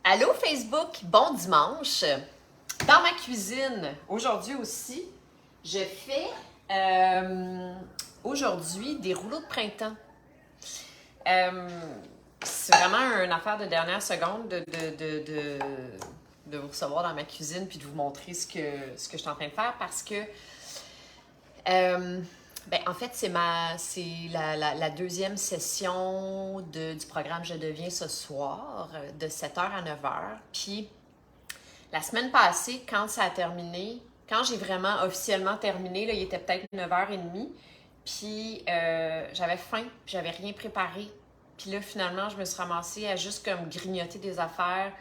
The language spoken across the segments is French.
Allô Facebook, bon dimanche. Dans ma cuisine, aujourd'hui aussi, je fais aujourd'hui des rouleaux de printemps. Euh, c'est vraiment une affaire de dernière seconde de vous recevoir dans ma cuisine puis de vous montrer ce que je suis en train de faire parce que en fait, c'est la deuxième session du programme Je deviens ce soir, de 7h à 9h. Puis, la semaine passée, quand ça a terminé, quand j'ai vraiment officiellement terminé, là, il était peut-être 9h30, puis j'avais faim, puis j'avais rien préparé. Puis là, finalement, je me suis ramassée à juste comme grignoter des affaires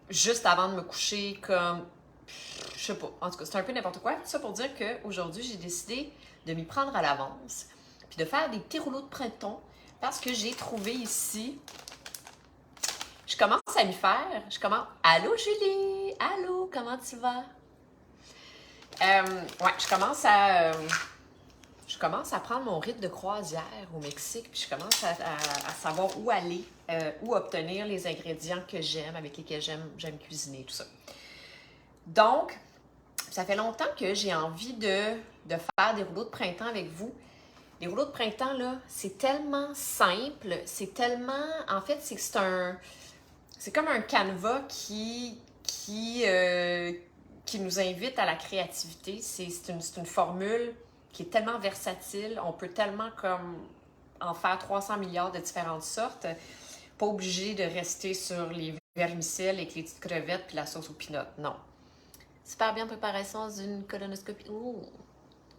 juste avant de me coucher, comme je sais pas. En tout cas, c'est un peu n'importe quoi. Tout ça pour dire qu'aujourd'hui, j'ai décidé de m'y prendre à l'avance puis de faire des petits rouleaux de printemps parce que j'ai trouvé ici. Je commence à m'y faire. Allô, Julie! Allô, comment tu vas? Ouais, je commence à prendre mon rythme de croisière au Mexique, puis je commence à savoir où aller, où obtenir les ingrédients que j'aime, avec lesquels j'aime cuisiner, tout ça. Donc, ça fait longtemps que j'ai envie de faire des rouleaux de printemps avec vous. Les rouleaux de printemps, là, c'est tellement simple, c'est tellement... En fait, c'est comme un canevas qui nous invite à la créativité. C'est une formule qui est tellement versatile. On peut tellement comme en faire 300 milliards de différentes sortes. Pas obligé de rester sur les vermicelles avec les petites crevettes puis la sauce aux peanuts. Non. Super bien préparé sans une colonoscopie. Ouh!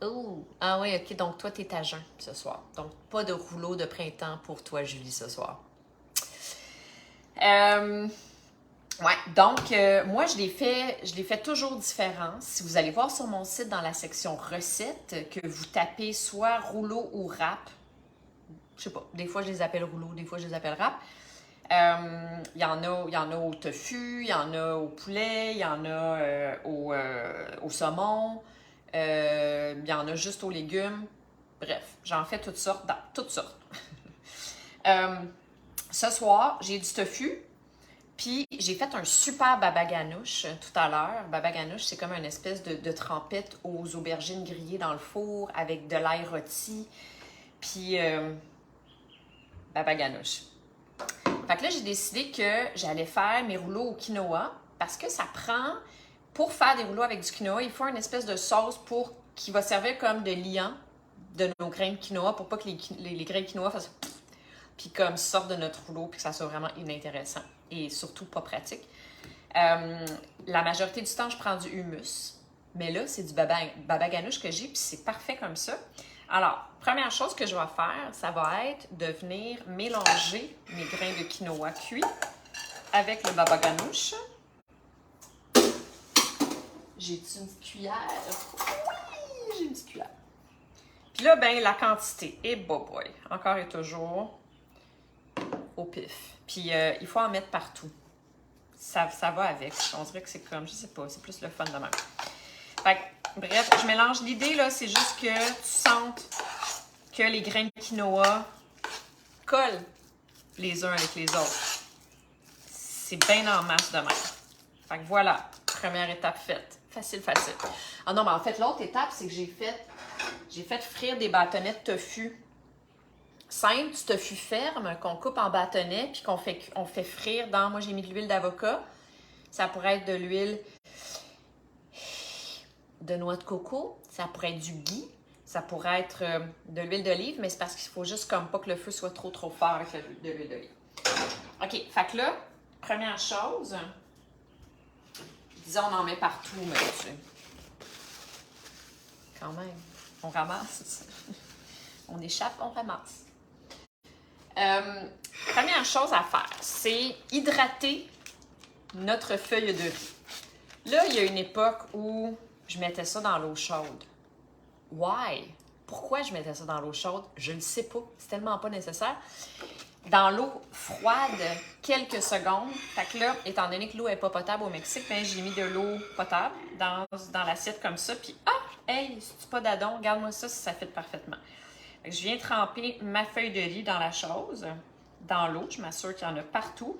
Ouh! Ah oui, ok. Donc, toi, t'es à jeun ce soir. Donc, pas de rouleau de printemps pour toi, Julie, ce soir. Ouais, donc, moi, je les fais toujours différents. Si vous allez voir sur mon site dans la section recettes, que vous tapez soit rouleau ou râpe, je sais pas, des fois, je les appelle rouleau, des fois, je les appelle râpe. Il y en a au tofu, il y en a au poulet, il y en a au saumon, il y en a juste aux légumes. Bref, j'en fais toutes sortes, dans toutes sortes. Ce soir, j'ai du tofu, puis j'ai fait un super baba ganoush tout à l'heure. Baba ganoush, c'est comme une espèce de trempette aux aubergines grillées dans le four avec de l'ail rôti, puis baba ganoush. Fait que là, j'ai décidé que j'allais faire mes rouleaux au quinoa parce que ça prend, pour faire des rouleaux avec du quinoa, il faut une espèce de sauce qui va servir comme de liant de nos grains de quinoa pour pas que les grains de quinoa fassent puis comme sortent de notre rouleau puis que ça soit vraiment inintéressant et surtout pas pratique. La majorité du temps, je prends du hummus, mais là, c'est du baba ganoush que j'ai puis c'est parfait comme ça. Alors, première chose que je vais faire, ça va être de venir mélanger mes grains de quinoa cuits avec le baba ganoush. J'ai-tu une petite cuillère? Oui, j'ai une petite cuillère. Puis là, ben la quantité, et boy, encore et toujours, au pif. Puis il faut en mettre partout. Ça va avec. On dirait que c'est comme, je sais pas, c'est plus le fun de même. Fait que, bref, je mélange. L'idée, là, c'est juste que tu sentes que les grains de quinoa collent les uns avec les autres. C'est bien en masse de même. Fait que voilà, première étape faite. Facile. Ah non, mais en fait, l'autre étape, c'est que j'ai fait frire des bâtonnets de tofu. Simple, du tofu ferme qu'on coupe en bâtonnets puis qu'on fait frire dans... Moi, j'ai mis de l'huile d'avocat. Ça pourrait être de l'huile de noix de coco. Ça pourrait être du ghee. Ça pourrait être de l'huile d'olive, mais c'est parce qu'il faut juste comme pas que le feu soit trop fort avec de l'huile d'olive. OK, fait que là, première chose, disons on en met partout, mais tu sais, quand même, on ramasse. On échappe, on ramasse. Première chose à faire, c'est hydrater notre feuille de riz. Là, il y a une époque où je mettais ça dans l'eau chaude. Why? Pourquoi je mettais ça dans l'eau chaude? Je ne sais pas. C'est tellement pas nécessaire. Dans l'eau froide, quelques secondes. Fait que là, étant donné que l'eau n'est pas potable au Mexique, ben, j'ai mis de l'eau potable dans l'assiette comme ça. Puis, hey, c'est pas d'adon, regarde-moi ça si ça fit parfaitement. Fait que je viens tremper ma feuille de riz dans la chose, dans l'eau. Je m'assure qu'il y en a partout.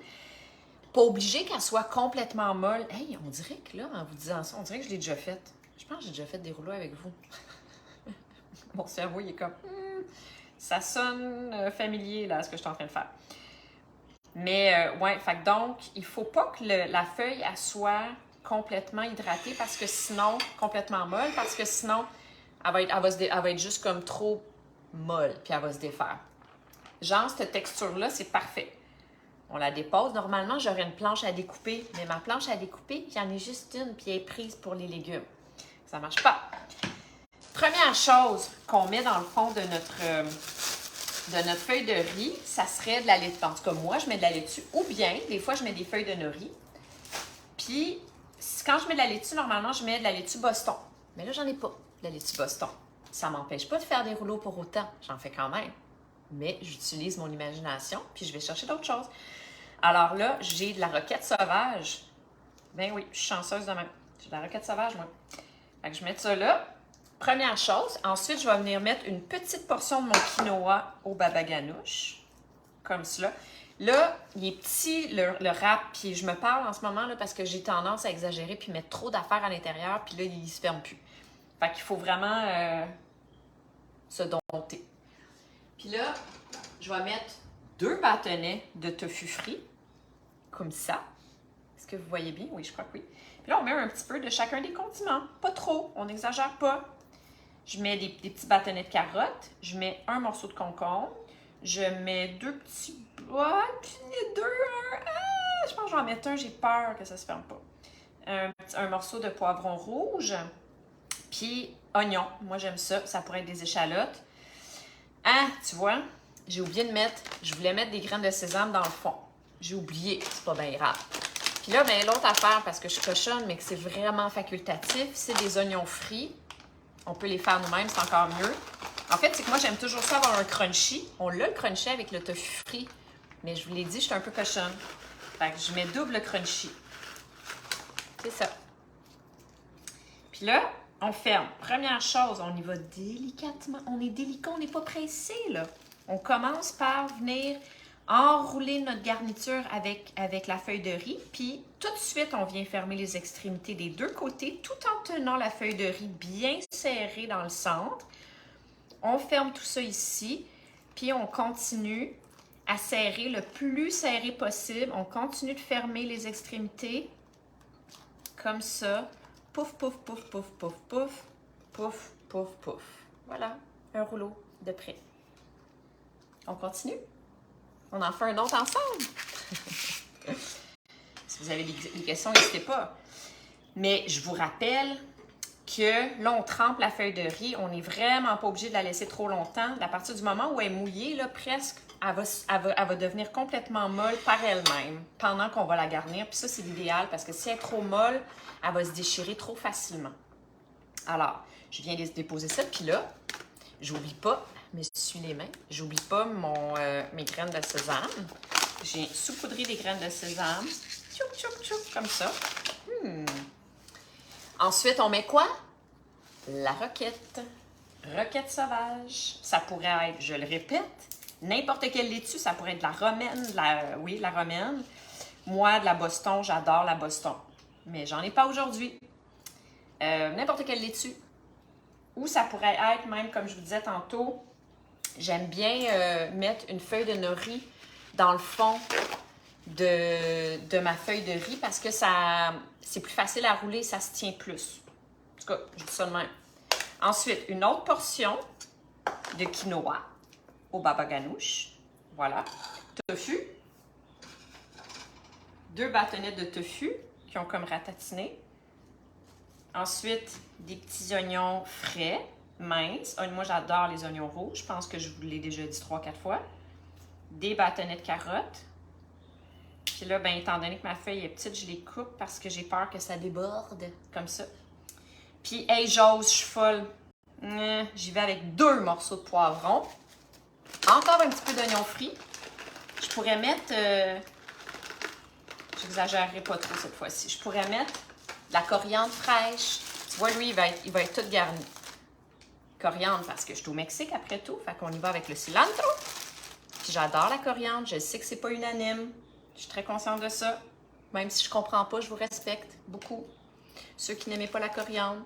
Pas obligé qu'elle soit complètement molle. Hey, on dirait que là, en vous disant ça, on dirait que je l'ai déjà faite. Je pense que j'ai déjà fait des rouleaux avec vous. Mon cerveau, il est comme... ça sonne familier, là, ce que je suis en train de faire. Mais, ouais, fait que donc, il faut pas que la feuille, elle soit complètement hydratée parce que sinon, complètement molle, parce que sinon, elle va être juste comme trop molle, puis elle va se défaire. Genre, cette texture-là, c'est parfait. On la dépose. Normalement, j'aurais une planche à découper, mais ma planche à découper, il y en a juste une, puis elle est prise pour les légumes. Ça marche pas. Première chose qu'on met dans le fond de notre feuille de riz, ça serait de la laitue. En tout cas, moi, je mets de la laitue. Ou bien, des fois, je mets des feuilles de nori. Puis, quand je mets de la laitue, normalement, je mets de la laitue Boston. Mais là, j'en ai pas de la laitue Boston. Ça m'empêche pas de faire des rouleaux pour autant. J'en fais quand même. Mais j'utilise mon imagination, puis je vais chercher d'autres choses. Alors là, j'ai de la roquette sauvage. Ben oui, je suis chanceuse de même. J'ai de la roquette sauvage, moi. Fait que je mets ça là. Première chose. Ensuite, je vais venir mettre une petite portion de mon quinoa au baba ganoush. Comme cela. Là, il est petit, le wrap, puis je me parle en ce moment là, parce que j'ai tendance à exagérer puis mettre trop d'affaires à l'intérieur, puis là, il se ferme plus. Fait qu'il faut vraiment se dompter. Puis là, je vais mettre 2 bâtonnets de tofu frit, comme ça. Est-ce que vous voyez bien? Oui, je crois que oui. Puis là, on met un petit peu de chacun des condiments. Pas trop, on n'exagère pas. Je mets des petits bâtonnets de carottes. Je mets un morceau de concombre. Je mets 2 petits... Ah, puis les 2, je pense que je vais en mettre un, j'ai peur que ça se ferme pas. Un morceau de poivron rouge. Puis oignon. Moi, j'aime ça. Ça pourrait être des échalotes. Ah, tu vois, j'ai oublié de mettre... Je voulais mettre des graines de sésame dans le fond. J'ai oublié. C'est pas bien grave. Puis là, ben, l'autre affaire, parce que je cochonne, mais que c'est vraiment facultatif, c'est des oignons frits. On peut les faire nous-mêmes, c'est encore mieux. En fait, c'est que moi, j'aime toujours ça avoir un crunchy. On l'a le crunchy avec le tofu frit. Mais je vous l'ai dit, je suis un peu cochonne. Fait que je mets double crunchy. C'est ça. Puis là, on ferme. Première chose, on y va délicatement. On est délicat, on n'est pas pressé, là. On commence par venir enrouler notre garniture avec la feuille de riz. Puis tout de suite, on vient fermer les extrémités des 2 côtés tout en tenant la feuille de riz bien serrée dans le centre. On ferme tout ça ici. Puis on continue à serrer le plus serré possible. On continue de fermer les extrémités comme ça. Pouf, pouf, pouf, pouf, pouf, pouf, pouf, pouf, pouf. Voilà, un rouleau de prêt. On continue? On en fait un autre ensemble? Si vous avez des questions, n'hésitez pas. Mais je vous rappelle que là, on trempe la feuille de riz. On n'est vraiment pas obligé de la laisser trop longtemps. À partir du moment où elle est mouillée, là, presque, elle va devenir complètement molle par elle-même pendant qu'on va la garnir. Puis ça, c'est l'idéal parce que si elle est trop molle, elle va se déchirer trop facilement. Alors, je viens déposer ça. Puis là, j'oublie pas, m'essuie les mains, j'oublie pas mes graines de sésame. J'ai saupoudré des graines de sésame. Tchouc, tchouc, tchouc, comme ça. Ensuite, on met quoi? La roquette. Roquette sauvage. Ça pourrait être, je le répète, n'importe quelle laitue. Ça pourrait être de la romaine, oui, de la romaine. Moi, de la Boston, j'adore la Boston. Mais j'en ai pas aujourd'hui. N'importe quelle laitue. Ou ça pourrait être, même comme je vous disais tantôt, j'aime bien mettre une feuille de nori dans le fond de ma feuille de riz parce que c'est plus facile à rouler, ça se tient plus. En tout cas, je dis ça de même. Ensuite, une autre portion de quinoa au baba ganoush. Voilà. Tofu. 2 bâtonnets de tofu qui ont comme ratatiné. Ensuite, des petits oignons frais, minces. Moi, j'adore les oignons rouges. Je pense que je vous l'ai déjà dit 3-4 fois. Des bâtonnets de carottes. Puis là, ben, étant donné que ma feuille est petite, je les coupe parce que j'ai peur que ça déborde, comme ça. Puis, hey, j'ose, je suis folle. J'y vais avec 2 morceaux de poivron. Encore un petit peu d'oignon frit. Je pourrais mettre... j'exagérerai pas trop cette fois-ci. Je pourrais mettre de la coriandre fraîche. Tu vois, lui, il va être tout garni. Coriandre, parce que je suis au Mexique après tout. Fait qu'on y va avec le cilantro. Puis j'adore la coriandre. Je sais que c'est pas unanime. Je suis très consciente de ça. Même si je comprends pas, je vous respecte beaucoup. Ceux qui n'aimaient pas la coriandre.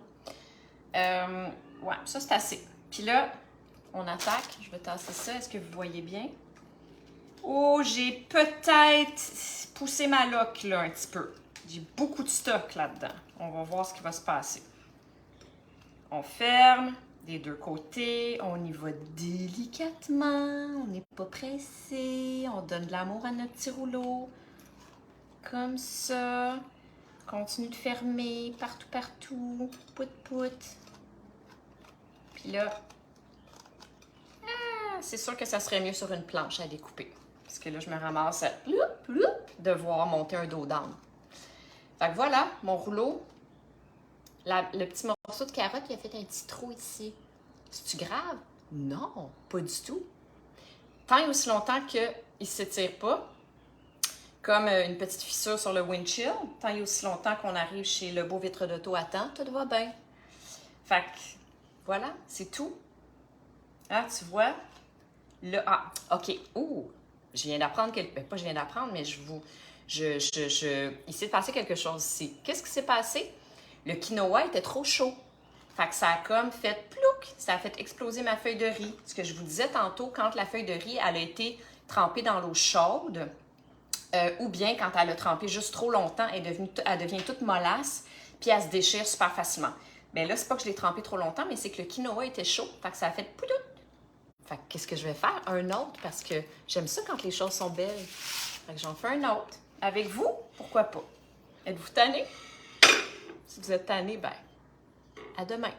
Ouais, ça c'est assez. Puis là, on attaque. Je vais tasser ça. Est-ce que vous voyez bien? Oh, j'ai peut-être poussé ma loque là un petit peu. J'ai beaucoup de stock là-dedans. On va voir ce qui va se passer. On ferme des deux côtés. On y va délicatement. On n'est pas pressé. On donne de l'amour à notre petit rouleau. Comme ça. Continue de fermer partout, partout. Pout, pout. Puis là, c'est sûr que ça serait mieux sur une planche à découper. Parce que là, je me ramasse à devoir monter un dos d'âne. Fait que voilà, mon rouleau. Le petit morceau de carotte, il a fait un petit trou ici. C'est-tu grave? Non, pas du tout. Tant et aussi longtemps qu'il ne s'étire pas, comme une petite fissure sur le windshield, tant et aussi longtemps qu'on arrive chez le beau vitre d'auto à temps, tout va bien. Fait que, voilà, c'est tout. Ah, tu vois? Là, ah, OK. Ouh, je viens d'apprendre quelque... Pas je viens d'apprendre, mais il s'est passé quelque chose ici. Qu'est-ce qui s'est passé? Le quinoa était trop chaud. Fait que ça a comme fait plouc, ça a fait exploser ma feuille de riz. Ce que je vous disais tantôt, quand la feuille de riz, elle a été trempée dans l'eau chaude, ou bien quand elle a trempé juste trop longtemps, elle devient toute mollasse, puis elle se déchire super facilement. Mais là, c'est pas que je l'ai trempée trop longtemps, mais c'est que le quinoa était chaud, fait que ça a fait poudout. Fait que qu'est-ce que je vais faire? Un autre, parce que j'aime ça quand les choses sont belles. Fait que j'en fais un autre. Avec vous, pourquoi pas? Êtes-vous tanné? Si vous êtes tanné, ben, à demain.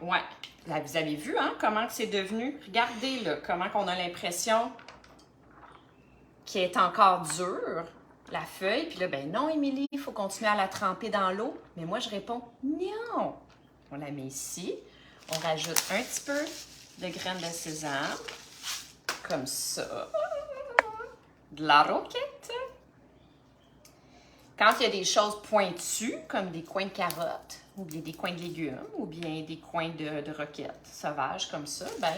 Ouais. Là, vous avez vu, hein, comment c'est devenu? Regardez, là, comment on a l'impression qu'elle est encore dure, la feuille. Puis là, ben non, Émilie, il faut continuer à la tremper dans l'eau. Mais moi, je réponds, non. On la met ici. On rajoute un petit peu de graines de sésame. Comme ça. De la roquette. Quand il y a des choses pointues, comme des coins de carottes, ou bien des coins de légumes, ou bien des coins de roquettes sauvages comme ça, ben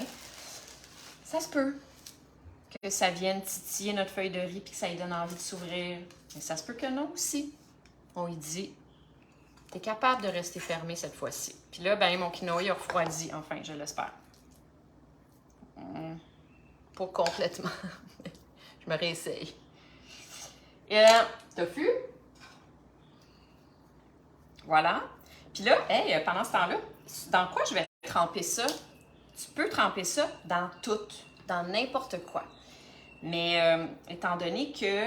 ça se peut que ça vienne titiller notre feuille de riz et que ça lui donne envie de s'ouvrir. Mais ça se peut que non aussi. On lui dit, t'es capable de rester fermé cette fois-ci. Puis là, ben mon quinoa il a refroidi, enfin, je l'espère. Pas complètement. Je me réessaye. T'as vu? Voilà. Puis là, hey, pendant ce temps-là, dans quoi je vais tremper ça? Tu peux tremper ça dans tout, dans n'importe quoi. Mais étant donné que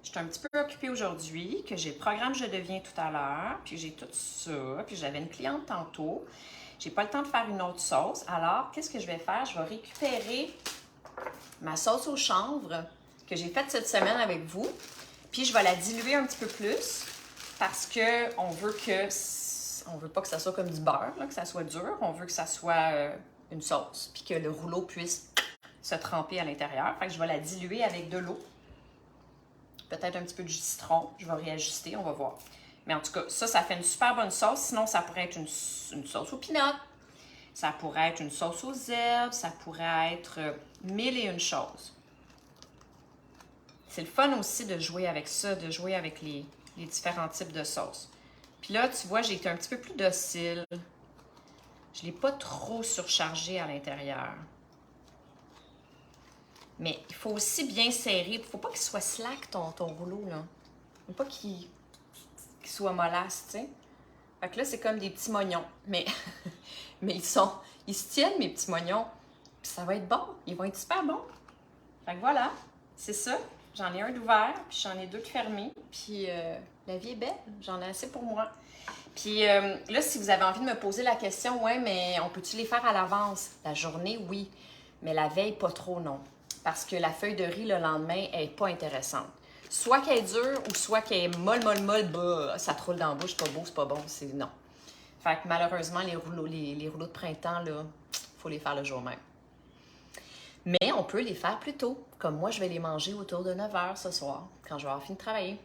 je suis un petit peu occupée aujourd'hui, que j'ai le programme Je deviens tout à l'heure, puis j'ai tout ça, puis j'avais une cliente tantôt, j'ai pas le temps de faire une autre sauce. Alors, qu'est-ce que je vais faire? Je vais récupérer ma sauce au chanvre que j'ai faite cette semaine avec vous, puis je vais la diluer un petit peu plus parce que on veut pas que ça soit comme du beurre, là, que ça soit dur. On veut que ça soit une sauce, puis que le rouleau puisse se tremper à l'intérieur. Fait que je vais la diluer avec de l'eau. Peut-être un petit peu de jus de citron. Je vais réajuster, on va voir. Mais en tout cas, ça fait une super bonne sauce. Sinon, ça pourrait être une sauce aux peanuts. Ça pourrait être une sauce aux herbes. Ça pourrait être mille et une choses. C'est le fun aussi de jouer avec ça, de jouer avec les différents types de sauces. Puis là, tu vois, j'ai été un petit peu plus docile. Je ne l'ai pas trop surchargé à l'intérieur. Mais il faut aussi bien serrer. Il ne faut pas qu'il soit slack, ton rouleau, là. Il ne faut pas qu'il soit mollasse, tu sais. Fait que là, c'est comme des petits moignons. Mais ils se tiennent, mes petits moignons. Puis ça va être bon. Ils vont être super bons. Fait que voilà, c'est ça. J'en ai un d'ouvert, puis j'en ai deux de fermés. Puis la vie est belle. J'en ai assez pour moi. Puis là, si vous avez envie de me poser la question, ouais, mais on peut-tu les faire à l'avance? La journée, oui. Mais la veille, pas trop, non. Parce que la feuille de riz, le lendemain, elle n'est pas intéressante. Soit qu'elle est dure, ou soit qu'elle est molle, bah, ça te roule dans la bouche, c'est pas beau, c'est pas bon, c'est non. Fait que malheureusement, les rouleaux de printemps, là, faut les faire le jour même. Mais on peut les faire plus tôt. Comme moi, je vais les manger autour de 9 h ce soir, quand je vais avoir fini de travailler.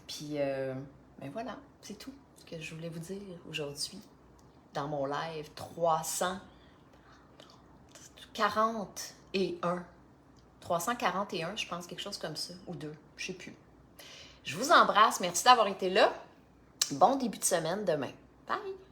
Puis, ben voilà, c'est tout ce que je voulais vous dire aujourd'hui dans mon live 341. 341, je pense, quelque chose comme ça, ou 2, je sais plus. Je vous embrasse, merci d'avoir été là. Bon début de semaine demain. Bye!